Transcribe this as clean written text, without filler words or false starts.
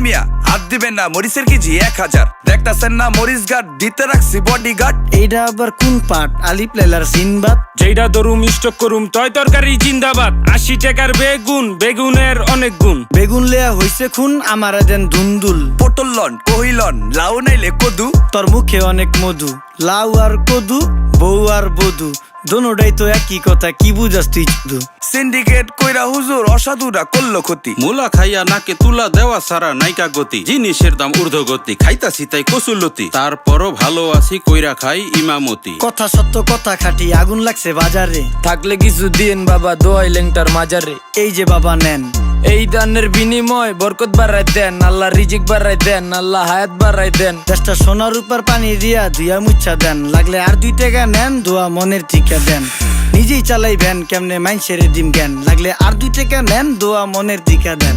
মিয়া হাত দিবেন না, মরিচের কেজি 1000। দেখতাছেন না মরিচ গার্ড দিতে রাখছি বডি গার্ড। এইটা আবার কোন পাট? আলিপ লাইলার সিনবাদ। যেইটা ধরুম স্টক করুম তয় তরকারি জিন্দাবাদ। 80 টাকার বেগুন, বেগুনের অনেক গুণ। বেগুন লেয়া হইছে খুন, আমারে দেন ধুন্দুল। পটল লন, কহিলন, লাউ নাইলে কদু। তোর মুখে অনেক মধু, লাউ আর কদু, বউ আর বধু, দোনোটাই তো একই কথা, কি বুঝাস তুই শুধু? সিন্ডিকেট কইরা হুজুর অসাধুরা করলো ক্ষতি। মুলা খাইয়া নাকে তুলা দেওয়া সারা নাইকা গতি। জিনিসের দাম ঊর্ধ্বগতি, খাইতাছি তাই কসুলতি। তারপরও ভালো আছি কইরা খাই ইমামতি। কথা সত্য কথা খাটি, আগুন লাগছে বাজারে। থাকলে কিছু দিয়েন বাবা, দোয়াই লেংটার মাজারে। এই যে বাবা নেন, এই দানের বিনিময় বরকত বাড়াই দেন, আল্লাহ রিজিক বাড়াই দেন, আল্লাহ হায়াত বাড়াই দেন। দেশটা সোনার উপর পানি দিয়া ধুইয়া মুচ্ছা দেন। লাগলে আর 2 টাকা নেন, দোয়া মনের ঠিকা দেন। নিজেই চালাই ভ্যান, কেমনে মাইনসেরে দিম জ্ঞান। লাগলে আর 2 টাকা নেন, দোয়া মনের ঠিকা দেন।